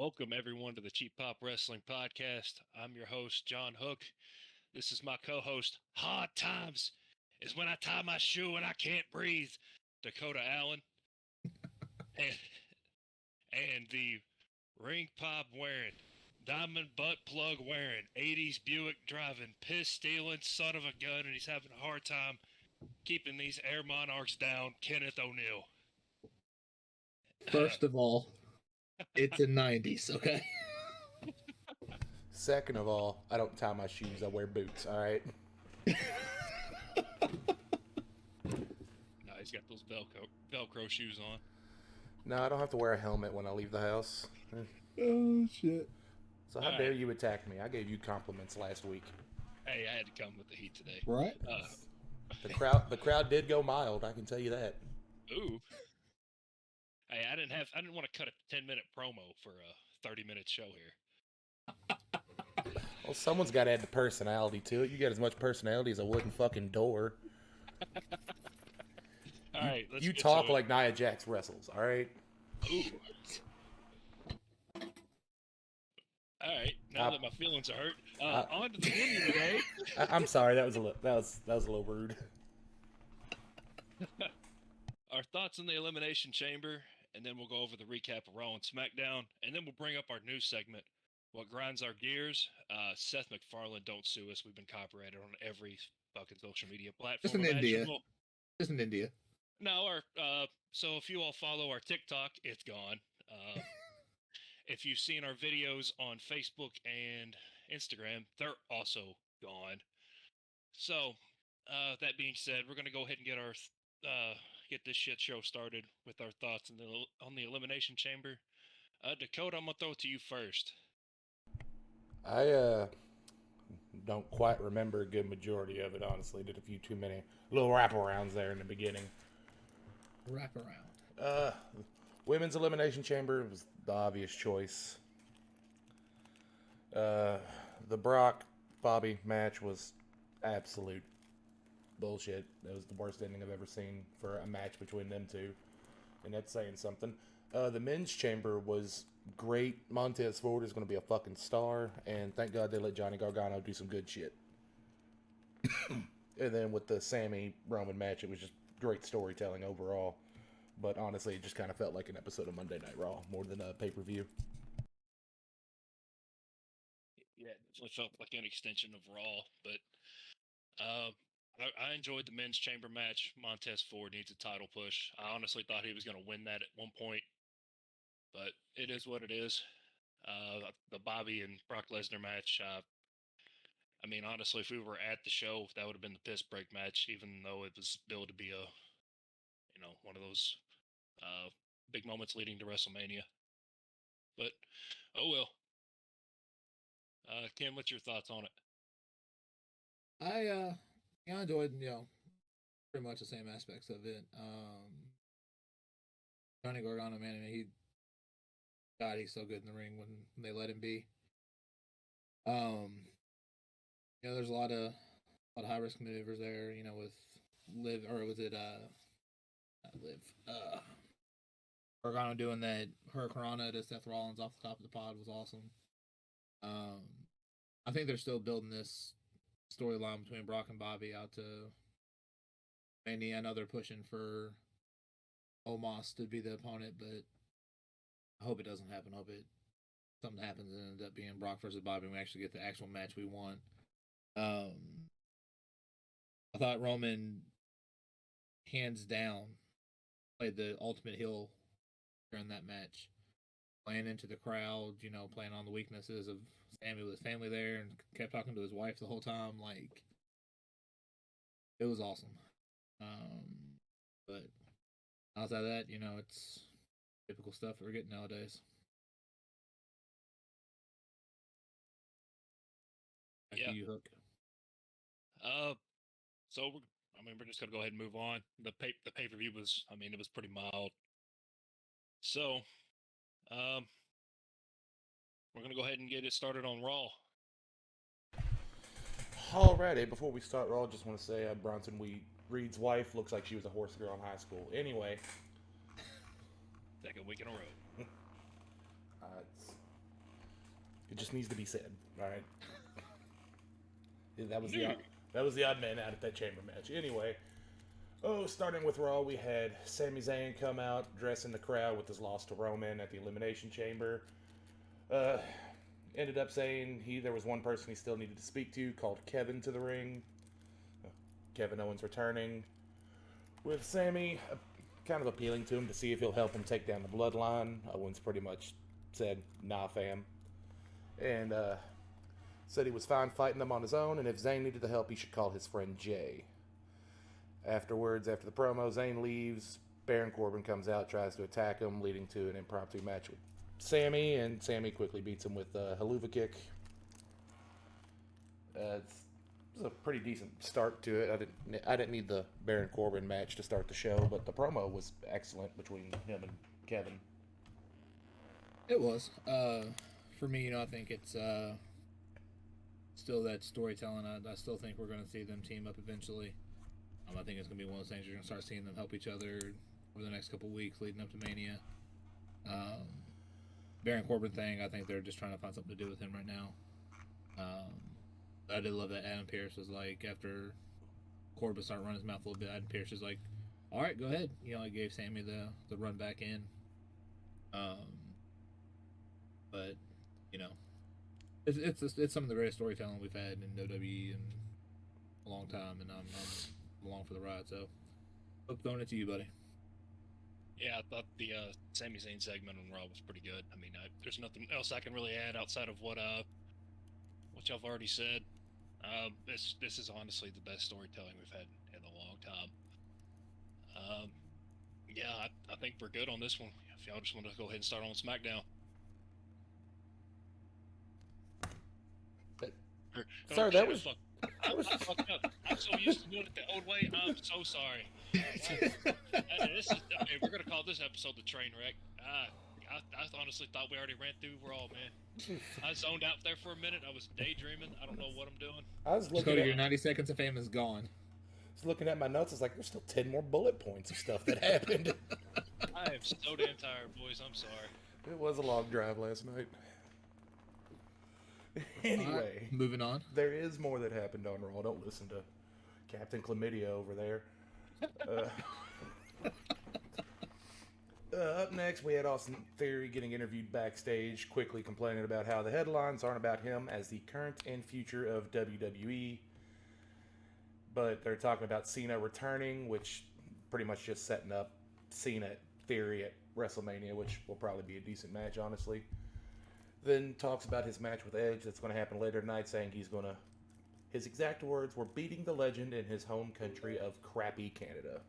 Welcome, everyone, to the Cheap Pop Wrestling Podcast. I'm your host, John Hook. This is my co host, Hard Times is when I tie my shoe and I can't breathe, Dakota Allen. And, and the ring pop wearing, diamond butt plug wearing, 80s Buick driving, piss stealing son of a gun, and he's having a hard time keeping these Air Monarchs down, Kenneth O'Neill. First of all, it's the 90s, okay? Second of all, I don't tie my shoes, I wear boots, alright? No, he's got those Velcro shoes on. No, I don't have to wear a helmet when I leave the house. Oh, shit. So how dare you attack me? I gave you compliments last week. Hey, I had to come with the heat today. Right? The crowd did go mild, I can tell you that. Ooh. Hey, I didn't want to cut a 10-minute promo for a 30-minute show here. Well, someone's got to add the personality to it. You got as much personality as a wooden fucking door. All right, let's You get talk to it. like Nia Jax wrestles, all right? Ooh. All right, now that my feelings are hurt, on to the menu today. I'm sorry, that was a little rude. Our thoughts on the Elimination Chamber, and then we'll go over the recap of Raw and Smackdown, and then we'll bring up our new segment, What Grinds Our Gears. Seth MacFarlane, don't sue us. We've been copyrighted on every fucking social media platform. Just in India. Just in India. No, so if you all follow our TikTok, it's gone. If you've seen our videos on Facebook and Instagram, they're also gone. So, that being said, we're going to go ahead and get this shit show started with our thoughts on the Elimination Chamber. Dakota, I'm going to throw it to you first. I don't quite remember a good majority of it, honestly. Did a few too many little wraparounds there in the beginning. Wraparound. Women's Elimination Chamber was the obvious choice. The Brock-Bobby match was absolute bullshit. That was the worst ending I've ever seen for a match between them two. And that's saying something. The Men's Chamber was great. Montez Ford is going to be a fucking star. And thank God they let Johnny Gargano do some good shit. And then with the Sammy Roman match, it was just great storytelling overall. But honestly, it just kind of felt like an episode of Monday Night Raw more than a pay-per-view. Yeah, it definitely felt like an extension of Raw, but I enjoyed the Men's Chamber match. Montez Ford needs a title push. I honestly thought he was going to win that at one point, but it is what it is. The Bobby and Brock Lesnar match, I mean, honestly, if we were at the show, that would have been the piss break match, even though it was billed to be one of those big moments leading to WrestleMania. But, oh well. Kim, what's your thoughts on it? I enjoyed, pretty much the same aspects of it. Johnny Gargano, man, I mean, he's so good in the ring when they let him be. There's a lot of high risk maneuvers there, with Liv, or was it not Liv? Gargano doing that Hurricanrana to Seth Rollins off the top of the pod was awesome. I think they're still building this storyline between Brock and Bobby out to Mania. I know they're pushing for Omos to be the opponent, but I hope it doesn't happen. I hope something happens and ends up being Brock versus Bobby and we actually get the actual match we want. I thought Roman, hands down, played the ultimate heel during that match. Playing into the crowd, playing on the weaknesses of Sammy with his family there and kept talking to his wife the whole time. Like, it was awesome. But outside of that, it's typical stuff that we're getting nowadays. Back to you, Hook. So we're just gonna go ahead and move on. The pay-per-view was, it was pretty mild. So, we're gonna go ahead and get it started on Raw. Alrighty, before we start Raw, just want to say Bronson Reed's wife looks like she was a horse girl in high school. Anyway. Second week in a row. It just needs to be said. All right. Yeah, that was the odd man out at that chamber match. Anyway, starting with Raw, we had Sami Zayn come out, dressing the crowd with his loss to Roman at the Elimination Chamber. Ended up saying there was one person he still needed to speak to, called Kevin to the ring. Kevin Owens returning, with Sami kind of appealing to him to see if he'll help him take down the Bloodline. Owens pretty much said, nah, fam. And said he was fine fighting them on his own, and if Zayn needed the help, he should call his friend Jay. Afterwards, after the promo, Zayn leaves. Baron Corbin comes out, tries to attack him, leading to an impromptu match with Sami, and Sami quickly beats him with a haluva kick. It was a pretty decent start to it. I didn't need the Baron Corbin match to start the show, but the promo was excellent between him and Kevin. It was. For me, I think it's still that storytelling. I still think we're going to see them team up eventually. I think it's going to be one of those things you're going to start seeing them help each other over the next couple weeks leading up to Mania. Baron Corbin thing, I think they're just trying to find something to do with him right now. I did love that Adam Pearce was like, after Corbin started running his mouth a little bit, Adam Pearce was like, all right, go ahead. I gave Sami the run back in. But, it's some of the greatest storytelling we've had in WWE in a long time, and I'm along for the ride, so I'm throwing it to you, buddy. Yeah, I thought the Sami Zayn segment on Raw was pretty good. I mean, there's nothing else I can really add outside of what y'all have already said. This is honestly the best storytelling we've had in a long time. Yeah, I think we're good on this one. If y'all just want to go ahead and start on SmackDown. Sorry, that was... I was fucked up. I'm so used to doing it the old way. I'm so sorry. We're gonna call this episode the train wreck. I honestly thought we already ran through Raw, man. I zoned out there for a minute. I was daydreaming. I don't know what I'm doing. I was looking at your 90 seconds of fame is gone. I was looking at my notes. I was like, there's still 10 more bullet points of stuff that happened. I am so damn tired, boys. I'm sorry. It was a long drive last night. Anyway, right, moving on. There is more that happened on Raw. Don't listen to Captain Chlamydia over there. Up next, we had Austin Theory getting interviewed backstage, quickly complaining about how the headlines aren't about him as the current and future of WWE. But they're talking about Cena returning, which pretty much just setting up Cena Theory at WrestleMania, which will probably be a decent match, honestly. Then talks about his match with Edge that's going to happen later tonight, saying his exact words were beating the legend in his home country of crappy Canada.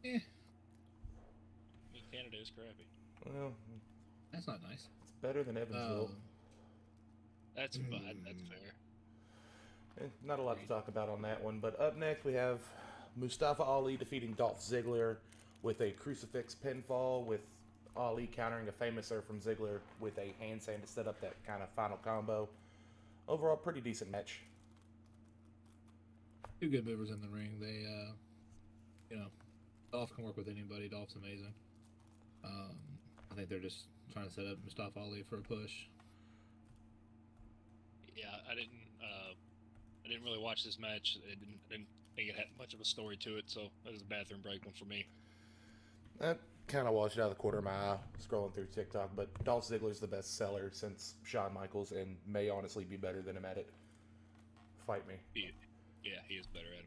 I mean, Canada is crappy. Well, that's not nice. It's better than Evansville. That's fine. That's fair. Not a lot to talk about on that one, but up next we have Mustafa Ali defeating Dolph Ziggler with a crucifix pinfall, with Ali countering a famouser from Ziggler with a handstand to set up that kind of final combo. Overall, pretty decent match. Two good movers in the ring. They, Dolph can work with anybody. Dolph's amazing. I think they're just trying to set up Mustafa Ali for a push. Yeah, I didn't really watch this match. Didn't think it had much of a story to it, so that was a bathroom break one for me. That kind of washed it out of the corner of my eye scrolling through TikTok, but Dolph Ziggler's the best seller since Shawn Michaels and may honestly be better than him at it. Fight me. Yeah, he is better at it.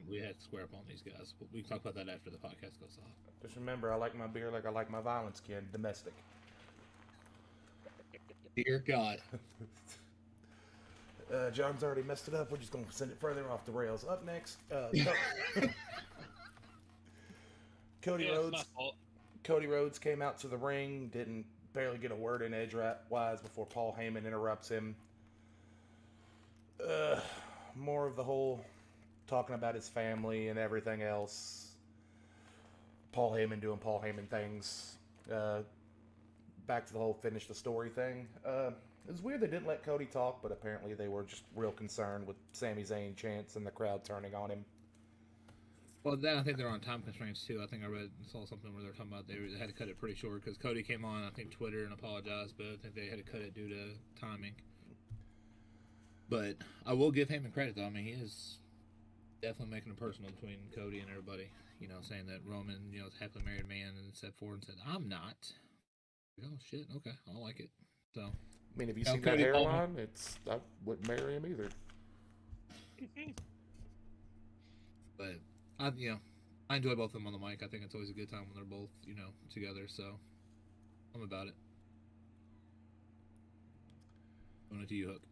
We had to square up on these guys. But we can talk about that after the podcast goes off. Just remember, I like my beer like I like my violence, kid. Domestic. Dear God. John's already messed it up. We're just going to send it further off the rails. Up next, Cody Rhodes. Cody Rhodes came out to the ring, didn't barely get a word in edgewise before Paul Heyman interrupts him. More of the whole talking about his family and everything else. Paul Heyman doing Paul Heyman things. Back to the whole finish the story thing. It was weird they didn't let Cody talk, but apparently they were just real concerned with Sami Zayn chants and the crowd turning on him. Well, then I think they're on time constraints too. I think I saw something where they're talking about they had to cut it pretty short because Cody came on, I think, Twitter and apologized, but I think they had to cut it due to timing. But I will give Heyman credit though. I mean, he is definitely making it personal between Cody and everybody. You know, saying that Roman, you know, is a happily married man, and stepped forward and said, "I'm not." Oh shit! Okay, I like it. So, I mean, if you now, see that Cody hairline, I wouldn't marry him either. But I enjoy both of them on the mic. I think it's always a good time when they're both, together. So I'm about it. Going to you, Hook.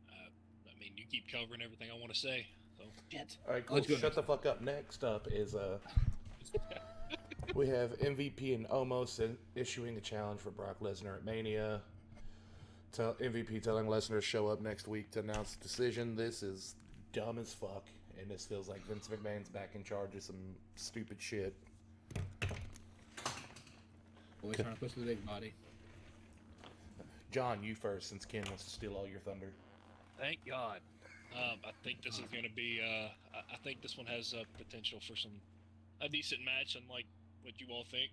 I mean, you keep covering everything I want to say. So Shit. All right, cool. Shut the fuck up. Next up is we have MVP and Omos issuing a challenge for Brock Lesnar at Mania. MVP telling Lesnar to show up next week to announce the decision. This is dumb as fuck, and this feels like Vince McMahon's back in charge of some stupid shit. Always trying to push the big body. John, you first, since Ken wants to steal all your thunder. Thank God. I think this is going to be. I think this one has potential for a decent match, unlike what you all think.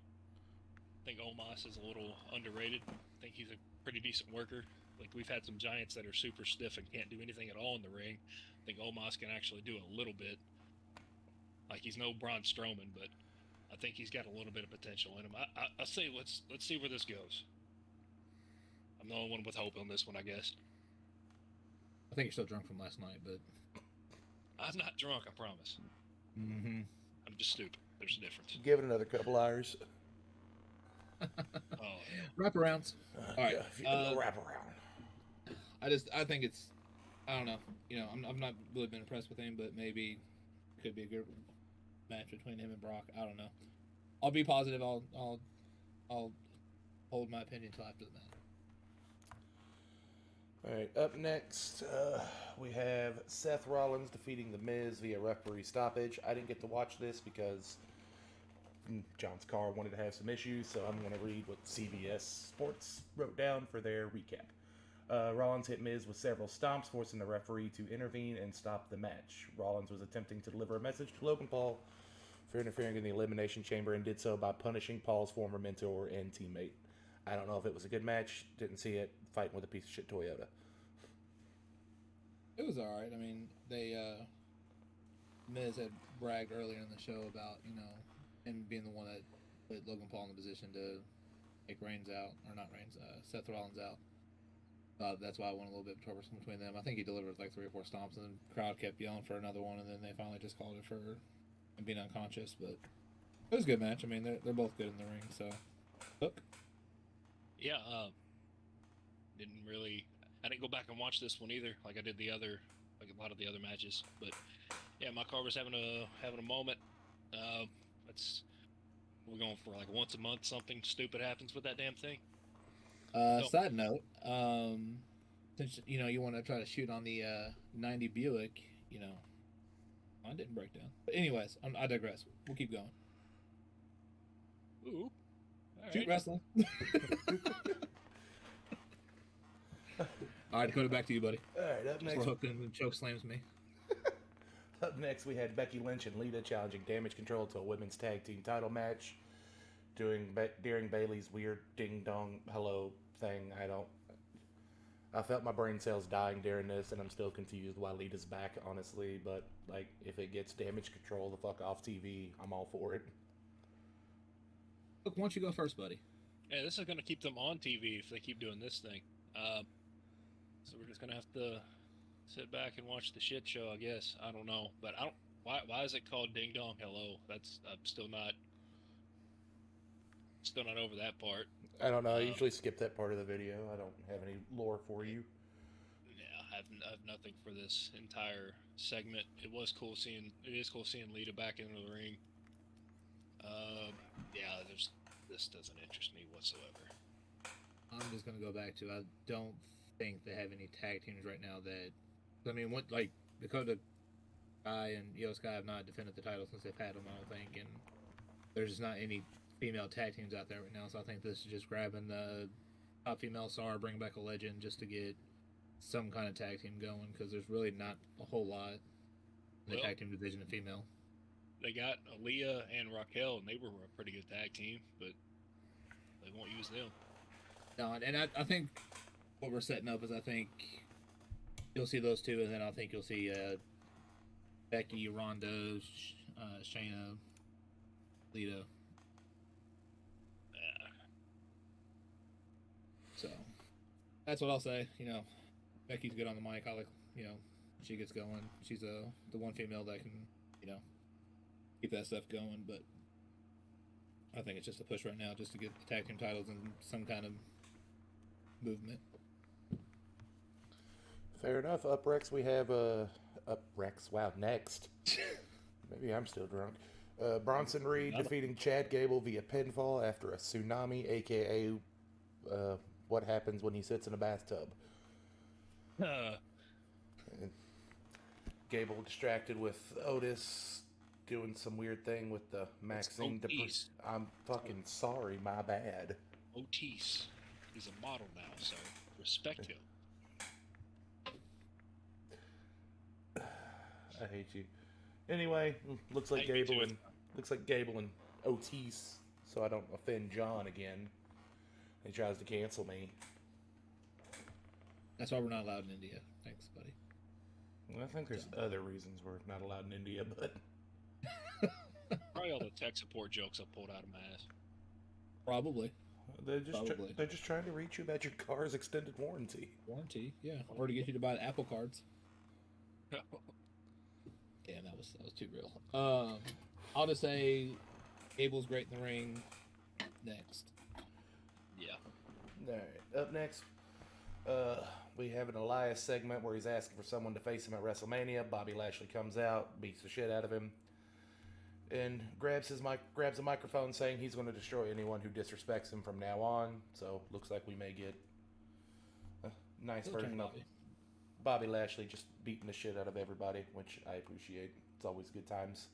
I think Omos is a little underrated. I think he's a pretty decent worker. Like, we've had some giants that are super stiff and can't do anything at all in the ring. I think Omos can actually do a little bit. Like, he's no Braun Strowman, but I think he's got a little bit of potential in him. I say let's see where this goes. I'm the only one with hope on this one, I guess. I think you're still drunk from last night, but I'm not drunk, I promise. Mm-hmm. I'm just stupid. There's a difference. Give it another couple hours. Wraparounds. All right. Yeah, wraparound. I think it's, I don't know. I've not really been impressed with him, but maybe it could be a good match between him and Brock. I don't know. I'll be positive. I'll hold my opinion until after the match. All right, up next, we have Seth Rollins defeating The Miz via referee stoppage. I didn't get to watch this because John's car wanted to have some issues, so I'm going to read what CBS Sports wrote down for their recap. Rollins hit Miz with several stomps, forcing the referee to intervene and stop the match. Rollins was attempting to deliver a message to Logan Paul for interfering in the Elimination Chamber and did so by punishing Paul's former mentor and teammate. I don't know if it was a good match. Didn't see it. Fighting with a piece of shit Toyota. It was all right. I mean, Miz had bragged earlier in the show about, him being the one that put Logan Paul in the position to take Seth Rollins out. That's why I went a little bit troublesome between them. I think he delivered like 3 or 4 stomps, and the crowd kept yelling for another one, and then they finally just called it for him being unconscious. But it was a good match. I mean, they're both good in the ring. So, Hook. Yeah, I didn't go back and watch this one either, like I did a lot of the other matches. But yeah, my car was having a moment. We're going for like once a month something stupid happens with that damn thing. Side note, since you want to try to shoot on the 90 Buick, mine didn't break down. But anyways, I digress. We'll keep going. Ooh, shoot right. Wrestling. All right, Dakota, back to you, buddy. All right, up next. Hook and choke slams me. Up next, we had Becky Lynch and Lita challenging Damage Control to a women's tag team title match. During Bayley's weird ding dong hello thing, I felt my brain cells dying during this, and I'm still confused why Lita's back, honestly. But like, if it gets Damage Control the fuck off TV, I'm all for it. Look, why don't you go first, buddy? Yeah, this is gonna keep them on TV if they keep doing this thing. So we're just gonna have to sit back and watch the shit show, I guess. I don't know, but I don't. Why is it called Ding Dong Hello? I'm still not over that part. I don't know. I usually skip that part of the video. I don't have any lore for you. Yeah, I have nothing for this entire segment. It is cool seeing Lita back into the ring. Yeah, this doesn't interest me whatsoever. I'm just gonna go back to, I don't think they have any tag teams right now that, I mean, like Dakota Kai and Io Sky have not defended the title since they've had them, I don't think, and there's just not any female tag teams out there right now, so I think this is just grabbing the top female star, bring back a legend just to get some kind of tag team going, because there's really not a whole lot in the tag team division of female. they got Aaliyah and Raquel, and they were a pretty good tag team, but they won't use them. No, and I think what we're setting up is I think you'll see those two, and then I think you'll see Becky, Ronda, Shayna, Lita. So that's what I'll say. Becky's good on the mic. I like, she gets going. She's the one female that can, keep that stuff going. But I think it's just a push right now, just to get the tag team titles and some kind of movement. Fair enough. Up Rex, we have Up Rex. Wow, next. Maybe I'm still drunk. Bronson Reed defeating Chad Gable via pinfall after a tsunami, aka what happens when he sits in a bathtub. Gable distracted with Otis doing some weird thing with the Maxine. I'm fucking sorry, my bad. Otis. He's a model now, so respect him. I hate you. Anyway, looks like Gable and Otis, so I don't offend John again. He tries to cancel me. That's why we're not allowed in India. Thanks, buddy. Well, I think there's other reasons we're not allowed in India, but probably all the tech support jokes I pulled out of my ass. Probably. They're just trying to reach you about your car's extended warranty. Warranty, yeah, or to get you to buy the Apple cards. Damn, that was too real. I'll just say Gable's great in the ring. Next. Yeah. All right. Up next, we have an Elias segment where he's asking for someone to face him at WrestleMania. Bobby Lashley comes out, beats the shit out of him, and grabs a microphone, saying he's going to destroy anyone who disrespects him from now on. So looks like we may get a nice version of Bobby Lashley just beating the shit out of everybody, which I appreciate. It's always good times.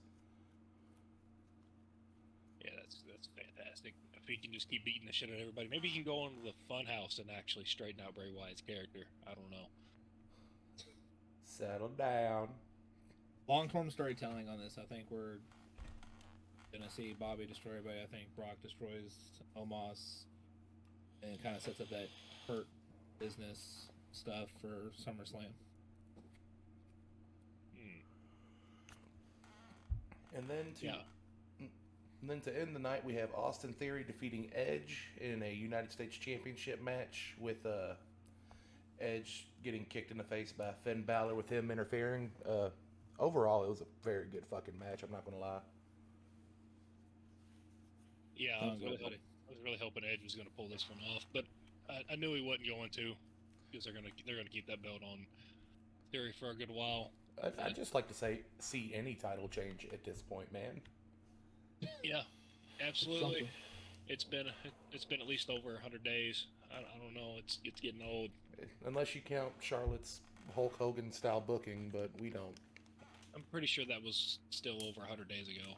Yeah, that's fantastic. If he can just keep beating the shit out of everybody, maybe he can go into the Funhouse and actually straighten out Bray Wyatt's character. I don't know. Settle down. Long-term storytelling on this. I think we're gonna see Bobby destroy everybody. I think Brock destroys Omos and kind of sets up that hurt business stuff for SummerSlam. And then to end the night, we have Austin Theory defeating Edge in a United States Championship match, with Edge getting kicked in the face by Finn Balor with him interfering. Overall, it was a very good fucking match. I'm not gonna lie. Yeah, I was really hoping Edge was gonna pull this one off, but I knew he wasn't going to, because they're gonna keep that belt on Theory for a good while. I'd just like to see any title change at this point, man. Yeah, absolutely. It's been at least over 100 days. I don't know. It's getting old. Unless you count Charlotte's Hulk Hogan style booking, but we don't. I'm pretty sure that was still over 100 days ago.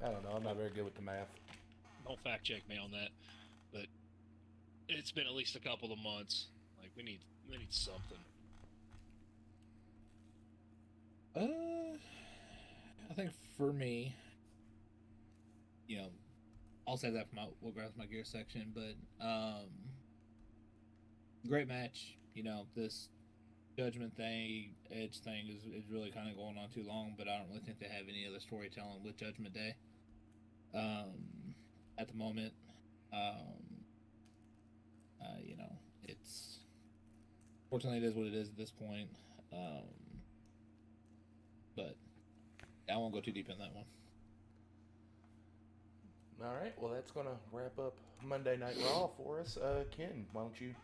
I don't know. I'm not very good with the math. Don't fact check me on that, but it's been at least a couple of months. Like, we need something. I think for me, I'll say that we'll grab my gear section, but great match. This Judgment thing, Edge thing is really kind of going on too long, but I don't really think they have any other storytelling with Judgment Day at the moment. It's fortunately it is what it is at this point. But I won't go too deep in that one. All right, well, that's going to wrap up Monday Night Raw for us. Ken, why don't you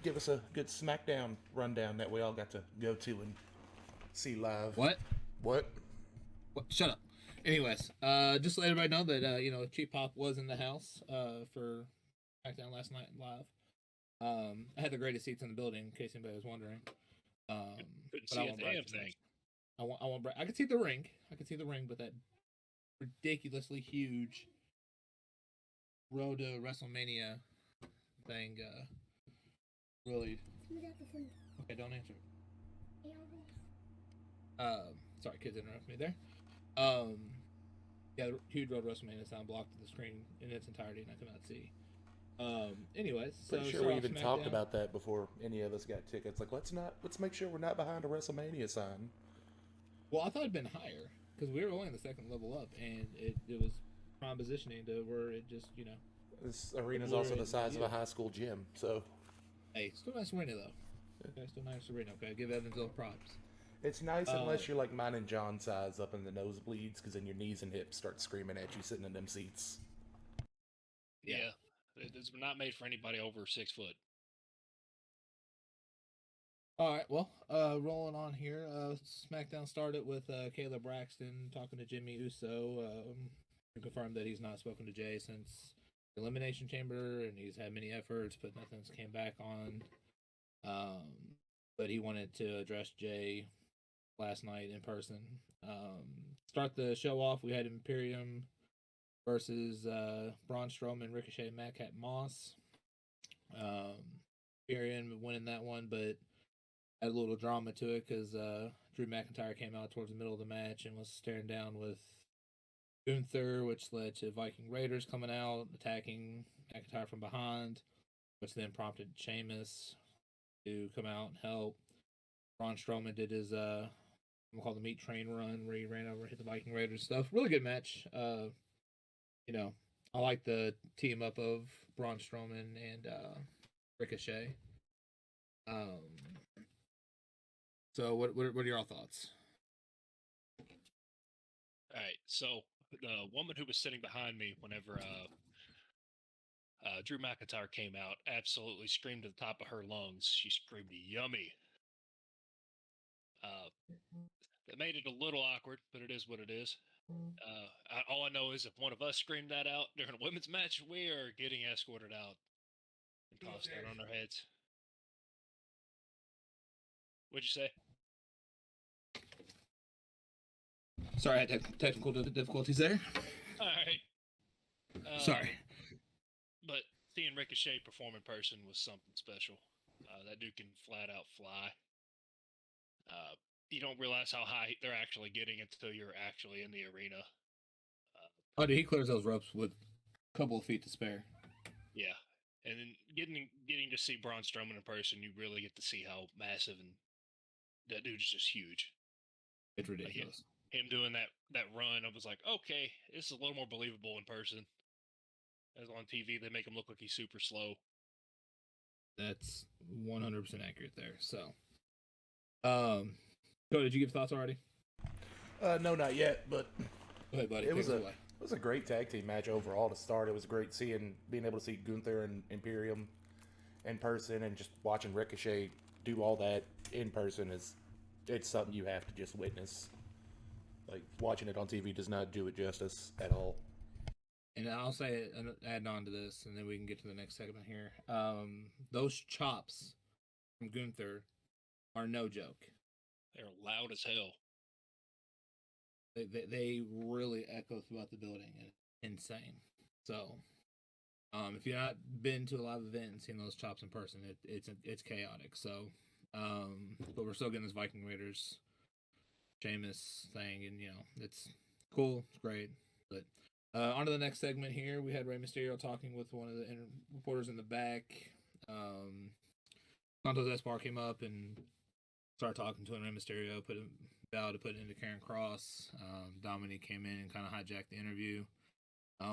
give us a good SmackDown rundown that we all got to go to and see live. What? Shut up. Anyways, just to let everybody know that, Cheap Pop was in the house for SmackDown last night live. I had the greatest seats in the building, in case anybody was wondering. Couldn't see a damn thing. I could see the ring. But that ridiculously huge Road to WrestleMania thing really. Okay, don't answer. Sorry, kids interrupted me there. Yeah, the huge Road WrestleMania sign blocked the screen in its entirety, and I could not see. Anyways, Pretty so sure we even SmackDown. talked about that before any of us got tickets. Like, let's make sure we're not behind a WrestleMania sign. Well, I thought it'd been higher because we were only on the second level up, and it was prime positioning to where it just This arena's also the size of a high school gym, so. Hey, still nice arena though. Okay, still nice arena. Okay, give Evansville props. It's nice unless you're like mine and John's size up in the nosebleeds, because then your knees and hips start screaming at you sitting in them seats. Yeah. It's not made for anybody over 6 foot. All right, well, rolling on here. SmackDown started with Kayla Braxton talking to Jimmy Uso. Confirmed that he's not spoken to Jay since the Elimination Chamber, and he's had many efforts, but nothing's came back on. But he wanted to address Jay last night in person. Start the show off, we had Imperium versus Braun Strowman, Ricochet, and Madcap Moss. Imperium winning that one, but had a little drama to it because Drew McIntyre came out towards the middle of the match and was staring down with Gunther, which led to Viking Raiders coming out, attacking McIntyre from behind, which then prompted Sheamus to come out and help. Braun Strowman did his I'm call the meat train run where he ran over, hit the Viking Raiders stuff. Really good match. I like the team up of Braun Strowman and Ricochet. So what are your thoughts? All right, so the woman who was sitting behind me whenever Drew McIntyre came out absolutely screamed at the top of her lungs. She screamed, "Yummy!" That made it a little awkward, but it is what it is. All I know is if one of us screamed that out during a women's match, we are getting escorted out and tossed out on our heads. What'd you say? Sorry, I had technical difficulties there. All right. Sorry. But seeing Ricochet perform in person was something special. That dude can flat out fly. You don't realize how high they're actually getting until you're actually in the arena. Dude, he clears those ropes with a couple of feet to spare. Yeah, and then getting to see Braun Strowman in person, you really get to see how massive, and that dude is just huge. It's ridiculous. Like him doing that run, I was like, okay, this is a little more believable in person. As on TV, they make him look like he's super slow. That's 100% accurate there. So, Joe, did you give thoughts already? No, not yet, but go ahead, buddy. It was a great tag team match overall to start. It was great being able to see Gunther and Imperium in person, and just watching Ricochet do all that in person it's something you have to just witness. Like, watching it on TV does not do it justice at all. And I'll say, add on to this, and then we can get to the next segment here. Those chops from Gunther are no joke. They're loud as hell. They really echo throughout the building. Insane. So, if you've not been to a live event and seen those chops in person, it's chaotic. So, but we're still getting this Viking Raiders Sheamus thing, and it's cool, it's great. But on to the next segment here. We had Rey Mysterio talking with one of the reporters in the back. Santos Escobar came up and started talking to him. Rey Mysterio vowed to put it into Karen Cross. Dominic came in and kind of hijacked the interview,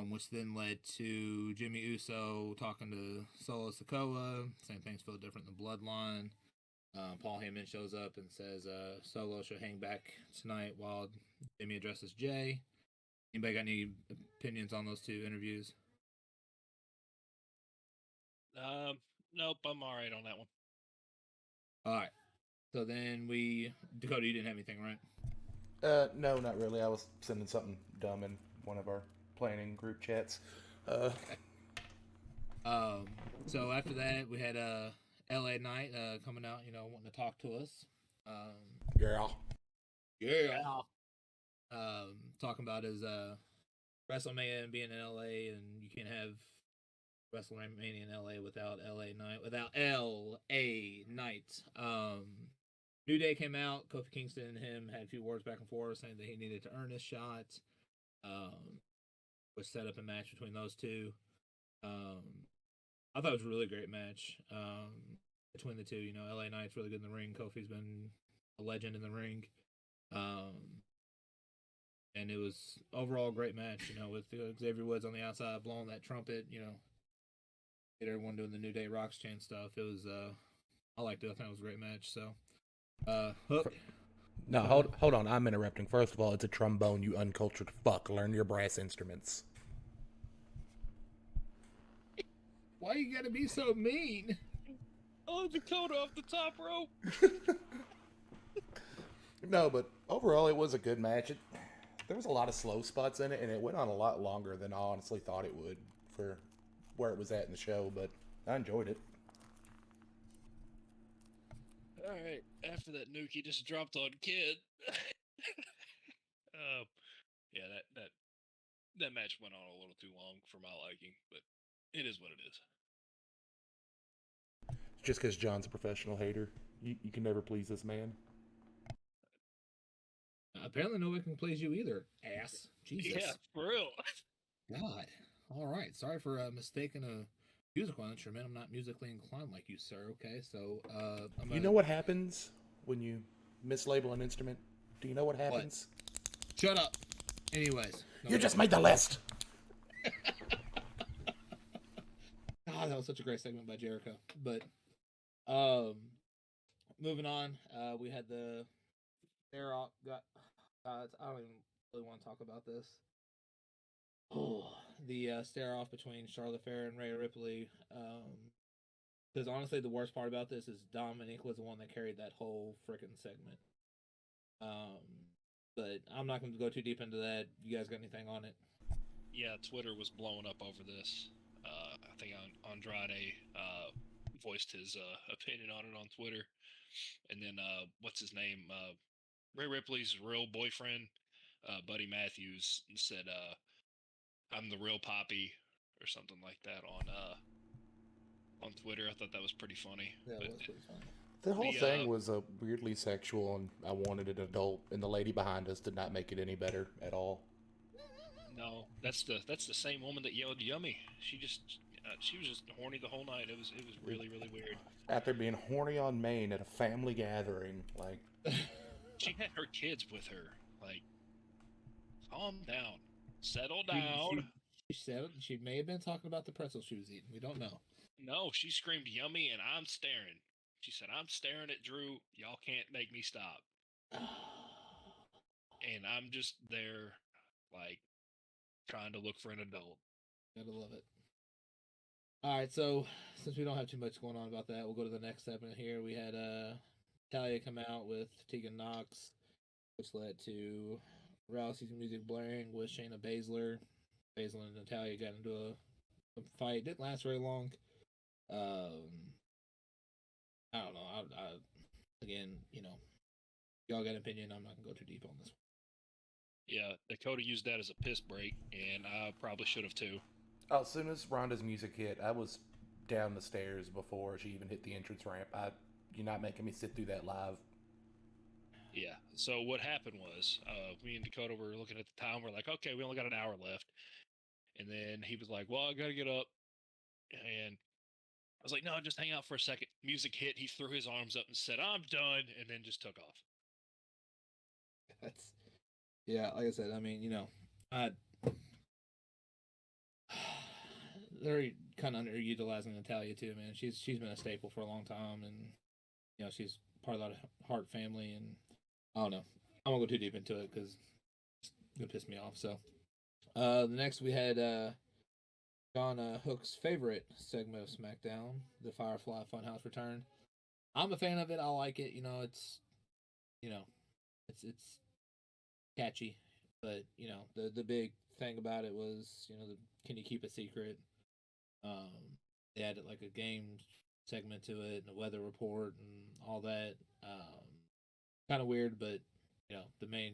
which then led to Jimmy Uso talking to Solo Sikoa, saying things feel different in the bloodline. Paul Heyman shows up and says Solo should hang back tonight while Jimmy addresses Jay. Anybody got any opinions on those two interviews? Nope, I'm all right on that one. All right. So then Dakota, you didn't have anything, right? No, not really. I was sending something dumb in one of our planning group chats. Okay. So after that, we had LA Knight coming out, wanting to talk to us. Yeah. Talking about his WrestleMania being in LA, and you can't have WrestleMania in LA without LA Knight. New Day came out. Kofi Kingston and him had a few words back and forth, saying that he needed to earn his shot. Was set up a match between those two. I thought it was a really great match between the two. You know, LA Knight's really good in the ring. Kofi's been a legend in the ring. And it was overall a great match, you know, with Xavier Woods on the outside blowing that trumpet, you know, get everyone doing the New Day Rocks chant stuff. It was, I liked it. I thought it was a great match. So, Hook. No, hold on. I'm interrupting. First of all, it's a trombone, you uncultured fuck. Learn your brass instruments. Why you gotta be so mean? Oh, Dakota off the top rope. No, but overall, it was a good match. There was a lot of slow spots in it, and it went on a lot longer than I honestly thought it would for where it was at in the show, but I enjoyed it. All right, after that nuke he just dropped on Kid. Yeah, that match went on a little too long for my liking, but it is what it is. Just because John's a professional hater, you can never please this man. Apparently nobody can please you either, ass. Jesus. Yeah, for real. God. All right. Sorry for mistaking a musical instrument. I'm not musically inclined like you, sir. Okay, so You know what happens when you mislabel an instrument? Do you know what happens? What? Shut up. Anyways. You just made the list. God, that was such a great segment by Jericho. But moving on, we had the stare off. I don't even really want to talk about this. Oh, the stare off between Charlotte Flair and Rhea Ripley. Because honestly, the worst part about this is Dominic was the one that carried that whole freaking segment. But I'm not going to go too deep into that. You guys got anything on it? Yeah, Twitter was blowing up over this. I think Andrade voiced his opinion on it on Twitter. And then, what's his name? Rhea Ripley's real boyfriend, Buddy Matthews, said, I'm the real Poppy, or something like that on Twitter. I thought that was pretty funny. Yeah, it was pretty funny. The whole thing was weirdly sexual, and I wanted an adult, and the lady behind us did not make it any better at all. No, that's the same woman that yelled "yummy." She was just horny the whole night. It was really weird. After being horny on Maine at a family gathering, like she had her kids with her. Like, calm down, settle down. She may have been talking about the pretzel she was eating. We don't know. No, she screamed "yummy" and I'm staring. She said, "I'm staring at Drew. Y'all can't make me stop." And I'm just there, like, trying to look for an adult. Gotta love it. All right, so since we don't have too much going on about that, we'll go to the next segment here. We had Talia come out with Tegan Knox, which led to Rousey's music blaring with Shayna Baszler. Baszler and Natalya got into a fight. Didn't last very long. I don't know. Again, you know, y'all got an opinion. I'm not gonna go too deep on this one. Yeah, Dakota used that as a piss break, and I probably should have too. as soon as Ronda's music hit, I was down the stairs before she even hit the entrance ramp. You're not making me sit through that live. Yeah. So what happened was, me and Dakota were looking at the time. We're like, okay, we only got an hour left. And then he was like, well, I gotta get up. And I was like, no, just hang out for a second. Music hit. He threw his arms up and said, I'm done. And then just took off. Yeah, like I said, I mean, you know, they're kind of underutilizing Natalya too, man. She's been a staple for a long time, and you know, she's part of that Hart family, and I don't know. I won't go too deep into it because it's gonna piss me off. So, the next we had John Hook's favorite segment of SmackDown, the Firefly Funhouse return. I'm a fan of it. I like it. You know, it's catchy, but you know, the big thing about it was, you know, can you keep a secret? They added like a game segment to it and a weather report and all that. Kind of weird, but you know, the main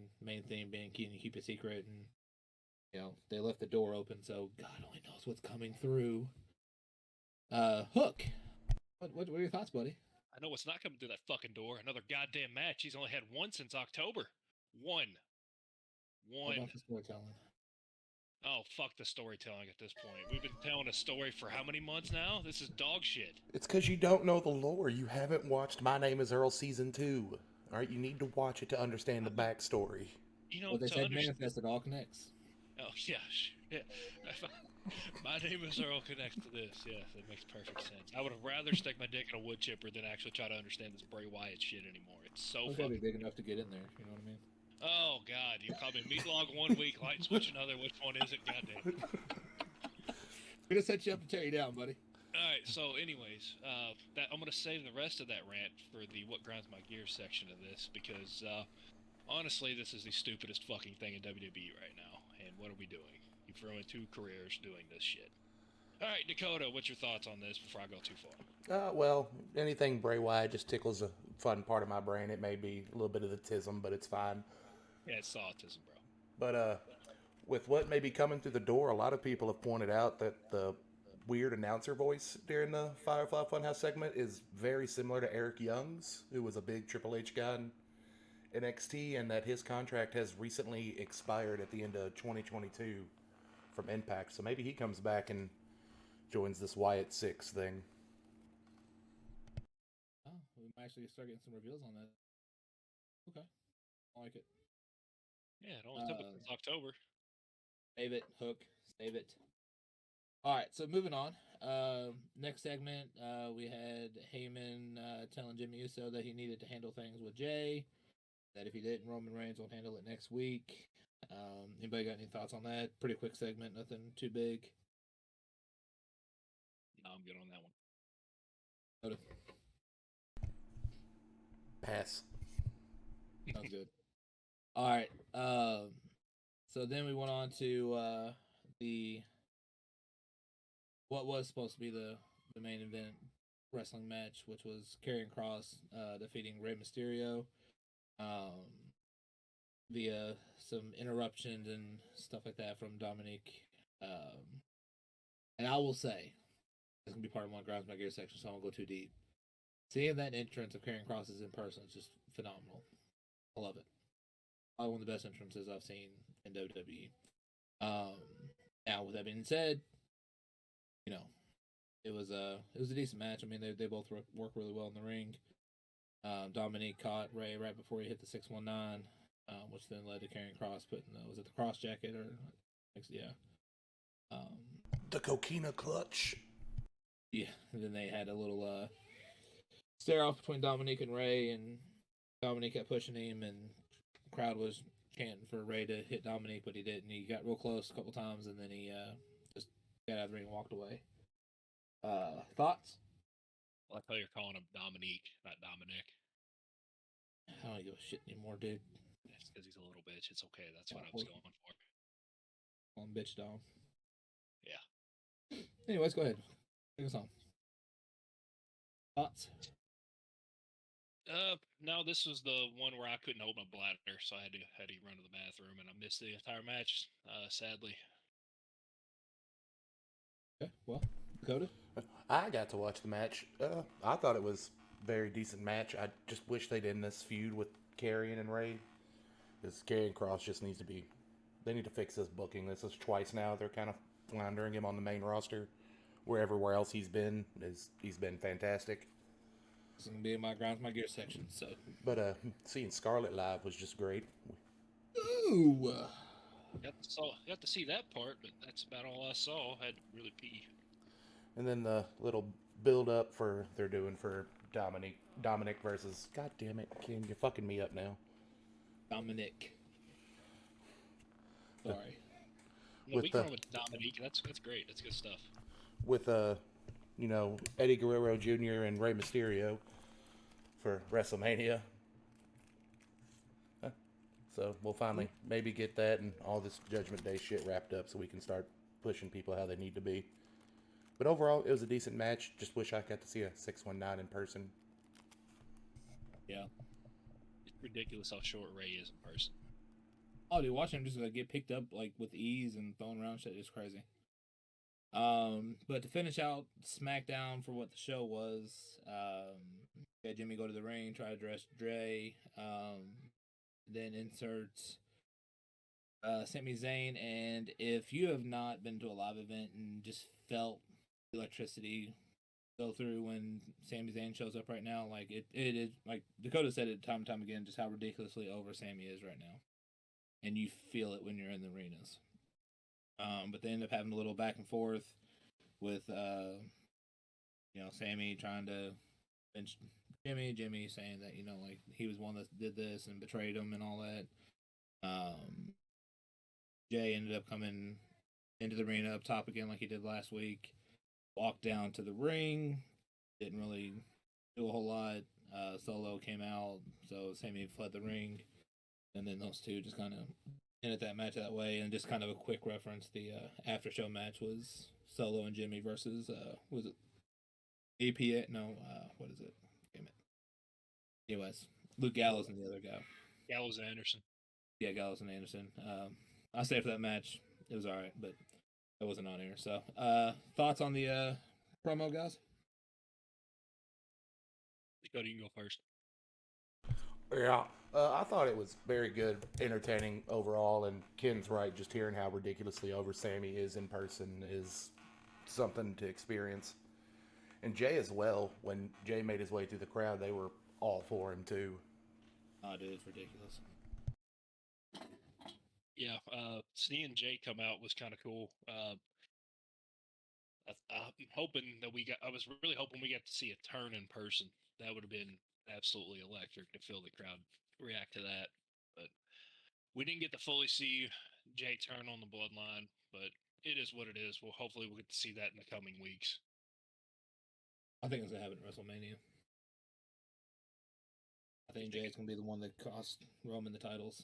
theme being can you keep a secret, and you know, they left the door open, so God only knows what's coming through. Hook, what are your thoughts, buddy? I know what's not coming through that fucking door. Another goddamn match. He's only had one since October. One. What about the storytelling? Oh, fuck the storytelling at this point. We've been telling a story for how many months now? This is dog shit. It's because you don't know the lore. You haven't watched My Name is Earl Season 2. All right, you need to watch it to understand the backstory. You know, What they said, manifest, it all connects. Oh, yeah. Yeah. My name is Earl connects to this. Yes, it makes perfect sense. I would have rather stick my dick in a wood chipper than actually try to understand this Bray Wyatt shit anymore. It's so It's gotta be big enough to get in there. You know what I mean? Oh, God. You call me meat log one week, light switch another. Which one is it? Goddamn. We're gonna set you up and tear you down, buddy. All right. So, anyways, I'm gonna save the rest of that rant for the what grinds my gears section of this because honestly, this is the stupidest fucking thing in WWE right now. And what are we doing? You've ruined 2 careers doing this shit. All right, Dakota, what's your thoughts on this before I go too far? Well, anything Bray Wyatt just tickles a fun part of my brain. It may be a little bit of the tism, but it's fine. Yeah, it's autism, bro. But with what may be coming through the door, a lot of people have pointed out that the weird announcer voice during the Firefly Funhouse segment is very similar to Eric Young's, who was a big Triple H guy in NXT, and that his contract has recently expired at the end of 2022 from Impact. So maybe he comes back and joins this Wyatt 6 thing. Oh, we might actually start getting some reveals on that. Okay, I like it. Yeah, it only took since October. Save it, Hook. Save it. All right, so moving on. Next segment, we had Heyman telling Jimmy Uso that he needed to handle things with Jay. That if he didn't, Roman Reigns will handle it next week. Anybody got any thoughts on that? Pretty quick segment, nothing too big. No, I'm good on that one. Pass. Sounds good. All right. So then we went on to the what was supposed to be the main event wrestling match, which was Karrion Kross defeating Rey Mysterio via some interruptions and stuff like that from Dominique. And I will say, it's going to be part of my Grounds My Gear section, so I won't go too deep. Seeing that entrance of Karrion Kross in person is just phenomenal. I love it. Probably one of the best entrances I've seen in WWE. Now, with that being said, you know, it was a decent match. I mean, they both work really well in the ring. Dominique caught Ray right before he hit the 619, which then led to Karrion Kross putting was it the cross jacket or yeah. The coquina clutch. Yeah, and then they had a little stare off between Dominique and Ray, and Dominique kept pushing him, and the crowd was chanting for Ray to hit Dominique, but he didn't. He got real close a couple times, and then he just got out of the ring and walked away. Thoughts? I like how you're calling him Dominique, not Dominic. I don't give a shit anymore, dude. It's because he's a little bitch. It's okay. That's what I was going for. On bitch dog. Yeah. Anyways, go ahead. Take us on. Thoughts? No, this was the one where I couldn't hold my bladder, so I had to run to the bathroom, and I missed the entire match, sadly. Okay, well, Dakota? I got to watch the match. I thought it was a very decent match. I just wish they'd end this feud with Karrion and Ray. Because Karrion Kross just needs to be... They need to fix this booking. This is twice now. They're kind of floundering him on the main roster. Where everywhere else he's been, he's been fantastic. This is going to be in my Grounds My Gear section, so... But seeing Scarlett live was just great. Ooh! Got to see that part, but that's about all I saw. I had to really pee. And then the little build-up they're doing for Dominic versus... God damn it, Ken, you're fucking me up now. Dominic. Sorry. No, we can run with Dominique. That's great. That's good stuff. With Eddie Guerrero Jr. and Rey Mysterio for WrestleMania. So we'll finally maybe get that and all this Judgment Day shit wrapped up so we can start pushing people how they need to be. But overall, it was a decent match. Just wish I got to see a 619 in person. Yeah. It's ridiculous how short Ray is in person. Oh, dude, watching him just get picked up like with ease and thrown around shit is crazy. But to finish out SmackDown for what the show was, had Jimmy go to the ring, try to address Dre, then inserts Sami Zayn. And if you have not been to a live event and just felt electricity go through when Sami Zayn shows up right now, like it is, like Dakota said it time and time again, just how ridiculously over Sami is right now, and you feel it when you're in the arenas. But they end up having a little back and forth with Sami trying to bench Jimmy saying that like he was one that did this and betrayed him and all that. Jay ended up coming into the arena up top again like he did last week. Walked down to the ring, didn't really do a whole lot. Solo came out, so Sami fled the ring, and then those two just kind of ended that match that way. And just kind of a quick reference: the after show match was Solo and Jimmy versus was it APA? No, what is it? Damn it. Anyways, Luke Gallows and the other guy. Gallows and Anderson. Yeah, Gallows and Anderson. I stayed for that match. It was all right, but it wasn't on air. So, thoughts on the promo, guys? Dakota, you can go first. Yeah, I thought it was very good, entertaining overall, and Ken's right. Just hearing how ridiculously over Sami is in person is something to experience. And Jay as well. When Jay made his way through the crowd, they were all for him too. Oh, dude, it's ridiculous. Yeah, seeing Jay come out was kind of cool. I'm hoping that I was really hoping we got to see a turn in person. That would have been absolutely electric to feel the crowd react to that. But we didn't get to fully see Jay turn on the bloodline, but it is what it is. Well, hopefully we'll get to see that in the coming weeks. I think it's going to happen at WrestleMania. I think Jay's going to be the one that cost Roman the titles.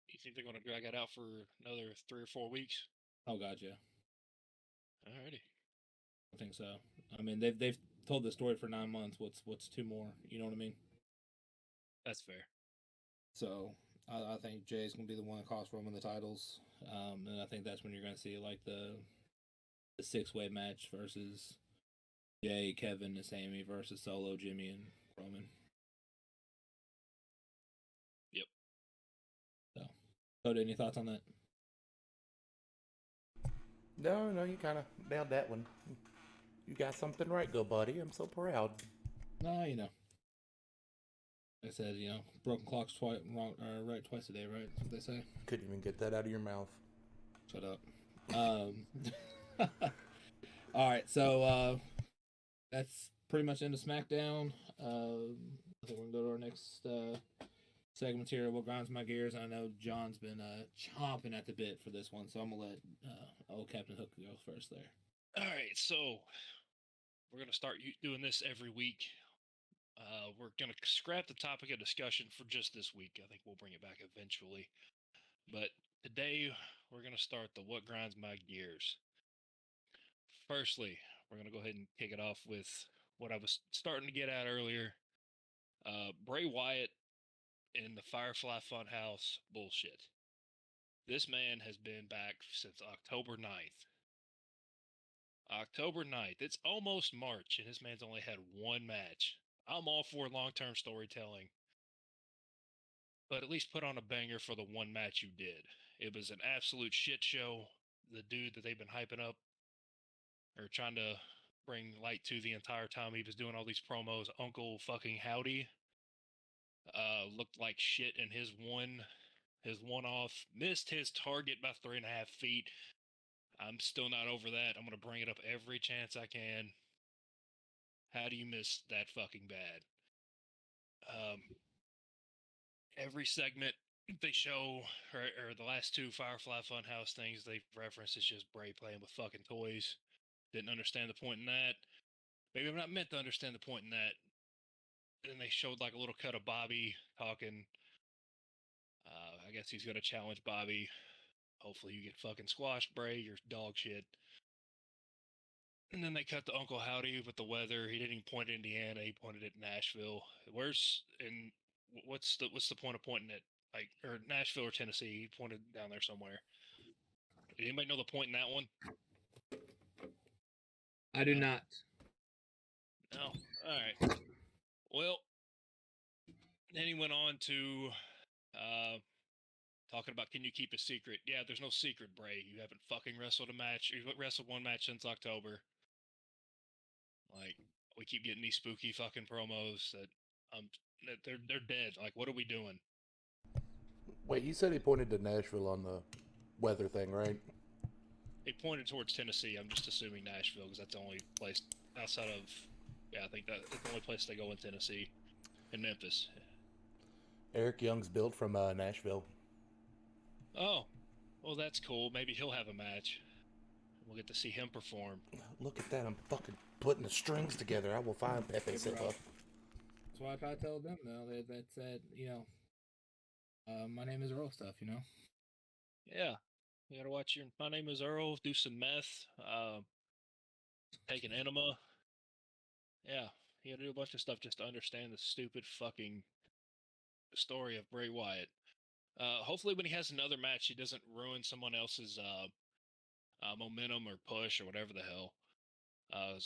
You think they're going to drag it out for another 3 or 4 weeks? Oh, God, yeah. Alrighty. I think so. I mean, they've told the story for 9 months. What's 2 more? You know what I mean? That's fair. So I think Jay's going to be the one that cost Roman the titles, and I think that's when you're going to see like the 6-way match versus Jay, Kevin, and Sami versus Solo, Jimmy, and Roman. Yep. So, Cody, any thoughts on that? No, you kind of nailed that one. You got something right, go buddy. I'm so proud. No, like I said, broken clocks right twice a day, right? That's what they say. Couldn't even get that out of your mouth. Shut up. All right, so that's pretty much into SmackDown. I think we're gonna go to our next segments here. What grinds my gears? I know John's been chomping at the bit for this one, so I'm gonna let old Captain Hook go first there. All right, so we're gonna start doing this every week. We're gonna scrap the topic of discussion for just this week. I think we'll bring it back eventually, but today we're gonna start the what grinds my gears. Firstly, we're gonna go ahead and kick it off with what I was starting to get at earlier. Bray Wyatt in the Firefly Funhouse bullshit. This man has been back since October 9th. October 9th. It's almost March, and this man's only had one match. I'm all for long-term storytelling, but at least put on a banger for the one match you did. It was an absolute shit show. The dude that they've been hyping up or trying to bring light to the entire time he was doing all these promos, Uncle fucking Howdy, looked like shit in his one off, missed his target by 3.5 feet. I'm still not over that. I'm going to bring it up every chance I can. How do you miss that fucking bad? Every segment they show, or the last 2 Firefly Funhouse things they've referenced is just Bray playing with fucking toys. Didn't understand the point in that. Maybe I'm not meant to understand the point in that. Then they showed like a little cut of Bobby talking. I guess he's going to challenge Bobby. Hopefully you get fucking squashed, Bray. You're dog shit. And then they cut to Uncle Howdy with the weather. He didn't even point at Indiana. He pointed at Nashville. What's the point of pointing at or Nashville or Tennessee? He pointed down there somewhere. Did anybody know the point in that one? I do not. No. All right. Well, then he went on to talking about, can you keep a secret? Yeah, there's no secret, Bray. You haven't fucking wrestled a match. You wrestled one match since October. Like, we keep getting these spooky fucking promos that they're dead. Like, what are we doing? Wait, you said he pointed to Nashville on the weather thing, right? He pointed towards Tennessee. I'm just assuming Nashville because that's the only place outside of. Yeah, I think that's the only place they go in Tennessee and Memphis. Eric Young's built from Nashville. Oh, well, that's cool. Maybe he'll have a match. We'll get to see him perform. Look at that. I'm fucking putting the strings together. I will find Pepe Silva. That's why I try to tell them, though, that's that, my name is Earl stuff, Yeah. You gotta watch your My Name is Earl, do some meth, take an enema. Yeah. You gotta do a bunch of stuff just to understand the stupid fucking story of Bray Wyatt. Hopefully when he has another match, he doesn't ruin someone else's momentum or push or whatever the hell. I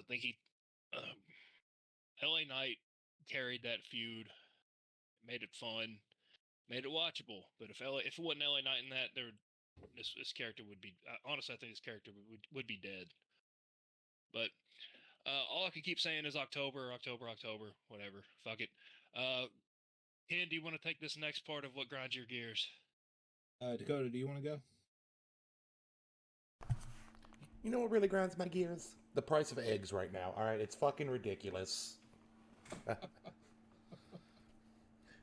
think LA Knight carried that feud, made it fun, made it watchable. But if it wasn't LA Knight in that, this character would be honestly, I think this character would be dead. But all I can keep saying is October, whatever. Fuck it. Ken, do you want to take this next part of what grinds your gears? Dakota, do you want to go? You know what really grinds my gears? The price of eggs right now. All right, it's fucking ridiculous.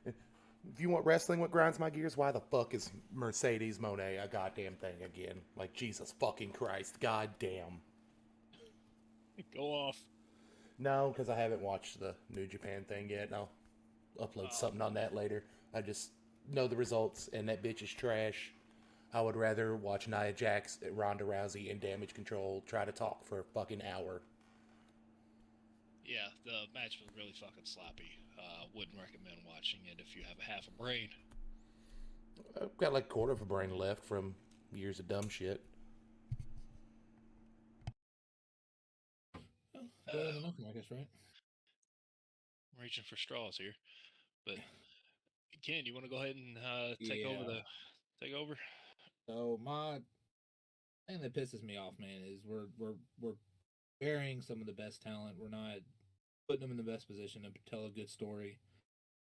If you want wrestling, what grinds my gears? Why the fuck is Mercedes Moné a goddamn thing again? Like, Jesus fucking Christ, goddamn. Go off. No, because I haven't watched the New Japan thing yet. I'll upload something on that later. I just know the results, and that bitch is trash. I would rather watch Nia Jax, Ronda Rousey, and Damage Control try to talk for a fucking hour. Yeah, the match was really fucking sloppy. Wouldn't recommend watching it if you have a half a brain. I've got like a quarter of a brain left from years of dumb shit. Better than nothing, I guess, right? I'm reaching for straws here, but Ken, you want to go ahead and take over? So my thing that pisses me off, man, is we're burying some of the best talent. We're not putting them in the best position to tell a good story.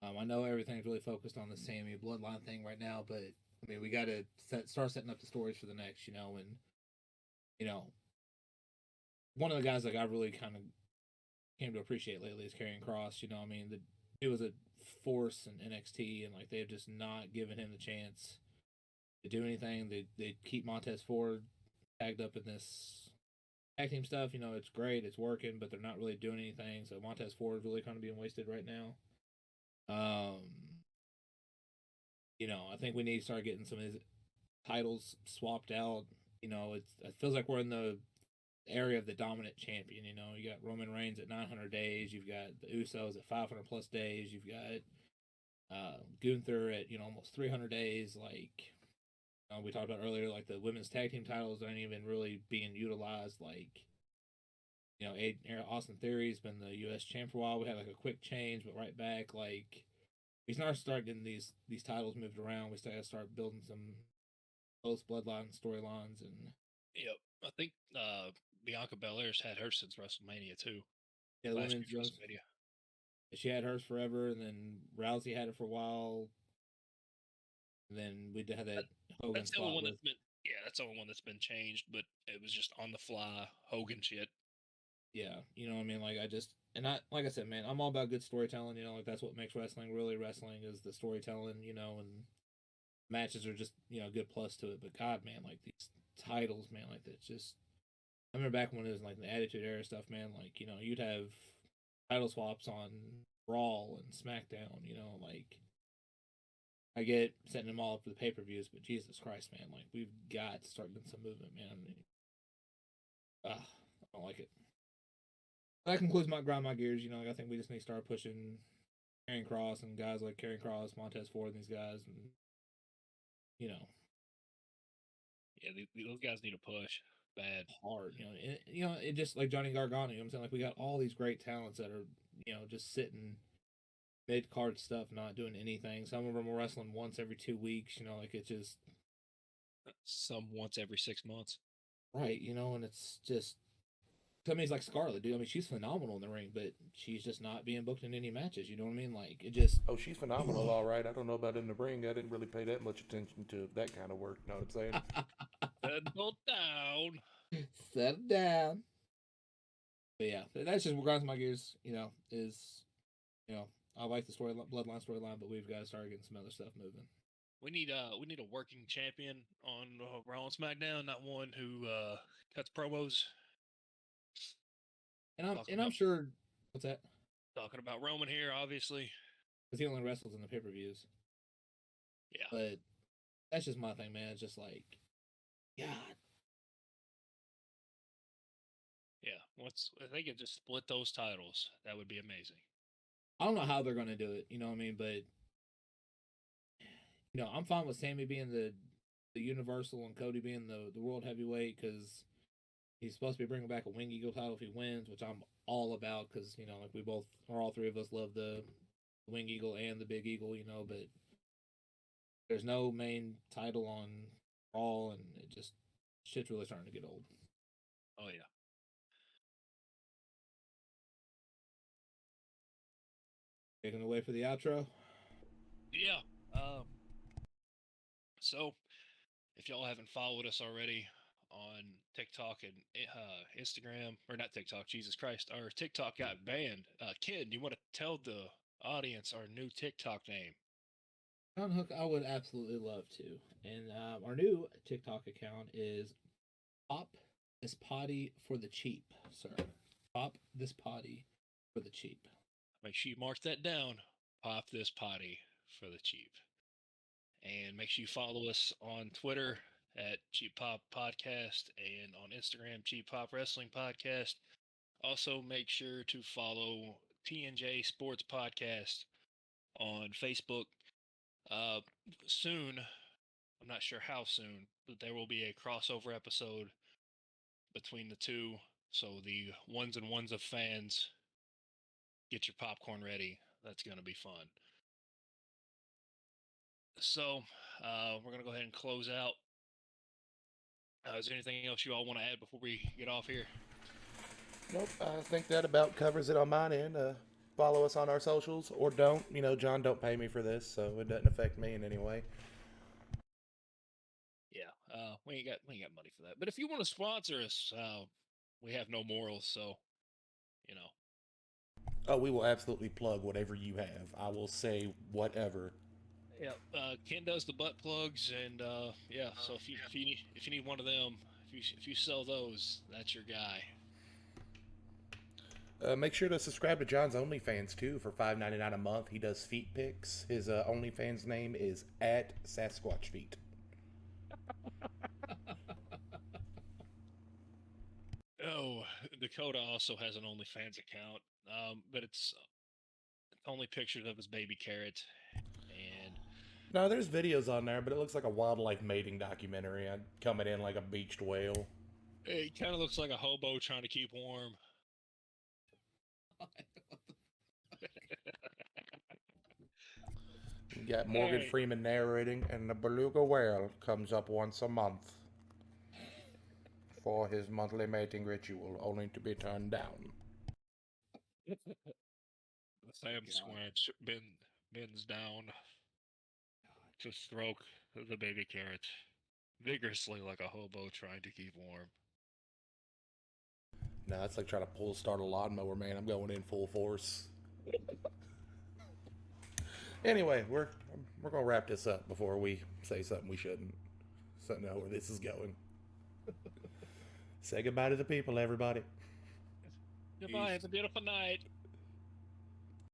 I know everything's really focused on the Sammy bloodline thing right now, but I mean, we got to start setting up the stories for the next, and one of the guys that I really kind of came to appreciate lately is Karrion Kross. I mean, it was a force in NXT, and like they've just not given him the chance to do anything. They keep Montez Ford tagged up in this tag team stuff. It's great, it's working, but they're not really doing anything. So Montez Ford is really kind of being wasted right now. I think we need to start getting some of his titles swapped out. It feels like we're in the area of the dominant champion. You got Roman Reigns at 900 days. You've got the Usos at 500 plus days. You've got Gunther at almost 300 days. Like we talked about earlier, like the women's tag team titles aren't even really being utilized. Like Austin Theory's been the U.S. champ for a while. We had like a quick change, but right back. Like we start getting these titles moved around. We start building some close bloodline storylines. And Yep, I think Bianca Belair's had hers since WrestleMania too. Yeah, the women's WrestleMania. She had hers forever, and then Rousey had it for a while. And then we had that Hogan that's the spot only one that's been. Yeah, that's the only one that's been changed, but it was just on the fly Hogan shit. Yeah, what I mean. Like like I said, man, I'm all about good storytelling. Like that's what makes wrestling really wrestling is the storytelling. And matches are just good plus to it. But God, man, like these titles, man, like that's just. I remember back when it was like the Attitude Era stuff, man. Like you'd have title swaps on Raw and SmackDown. Like I get setting them all up for the pay-per-views, but Jesus Christ, man, like we've got to start getting some movement, man. I don't like it. That concludes my grind my gears. I think we just need to start pushing Karrion Kross and guys like Karrion Kross, Montez Ford, and these guys, and Yeah, those guys need a push. bad. hard. It just like Johnny Gargano. I'm saying, like, we got all these great talents that are just sitting mid card stuff, not doing anything. Some of them are wrestling once every 2 weeks. Like it's just Some once every 6 months. right. And it's just somebody's like Scarlett, dude. I mean, she's phenomenal in the ring, but she's just not being booked in any matches. You know what I mean? Like it just. Oh, she's phenomenal, all right. I don't know about in the ring. I didn't really pay that much attention to that kind of work. You know what I'm saying? Settle down. Settle down. But yeah, that's just what grinds my gears. I like the bloodline storyline, but we've got to start getting some other stuff moving. We need a working champion on Raw and SmackDown, not one who cuts promos. And I'm sure. What's that? Talking about Roman here, obviously. Because he only wrestles in the pay-per-views. Yeah. But that's just my thing, man. It's just like, God. Yeah. If they could just split those titles, that would be amazing. I don't know how they're going to do it. You know what I mean? But I'm fine with Sammy being the Universal and Cody being the World Heavyweight, because he's supposed to be bringing back a Wing Eagle title if he wins, which I'm all about, because like we both, or all three of us, love the Wing Eagle and the Big Eagle. But there's no main title on Raw, and it just shit's really starting to get old. Oh yeah. Taking away for the outro. Yeah. So, if y'all haven't followed us already on TikTok and Instagram, or not TikTok, Jesus Christ, our TikTok got banned. Ken, you want to tell the audience our new TikTok name? John Hook, I would absolutely love to. And our new TikTok account is Pop This Potty for the Cheap, sir. Pop This Potty for the Cheap. Make sure you mark that down. Pop This Potty for the Cheap. And make sure you follow us on Twitter at Cheap Pop Podcast and on Instagram, Cheap Pop Wrestling Podcast. Also, make sure to follow TNJ Sports Podcast on Facebook. Soon, I'm not sure how soon, but there will be a crossover episode between the two. So the ones and ones of fans, get your popcorn ready. That's going to be fun. So, we're going to go ahead and close out. Is there anything else you all want to add before we get off here? Nope, I think that about covers it on mine end. Follow us on our socials, or don't. John don't pay me for this, so it doesn't affect me in any way. Yeah, we ain't got money for that. But if you want to sponsor us, we have no morals, so Oh, we will absolutely plug whatever you have. I will say whatever. Yeah, Ken does the butt plugs, and yeah. So if you need one of them, if you sell those, that's your guy. Make sure to subscribe to John's OnlyFans too for $5.99 a month. He does feet pics. His OnlyFans name is @SasquatchFeet. Oh, Dakota also has an OnlyFans account, but it's only pictures of his baby carrot. And no, there's videos on there, but it looks like a wildlife mating documentary. I'd coming in like a beached whale. It kind of looks like a hobo trying to keep warm. You got Morgan Freeman narrating, and the beluga whale comes up once a month for his monthly mating ritual, only to be turned down. The Sam Squatch bends down to stroke the baby carrot vigorously like a hobo trying to keep warm. No, it's like trying to start a lawnmower, man. I'm going in full force. Anyway, we're gonna wrap this up before we say something we shouldn't. So know where this is going. Say goodbye to the people, everybody. Goodbye. It's a beautiful night.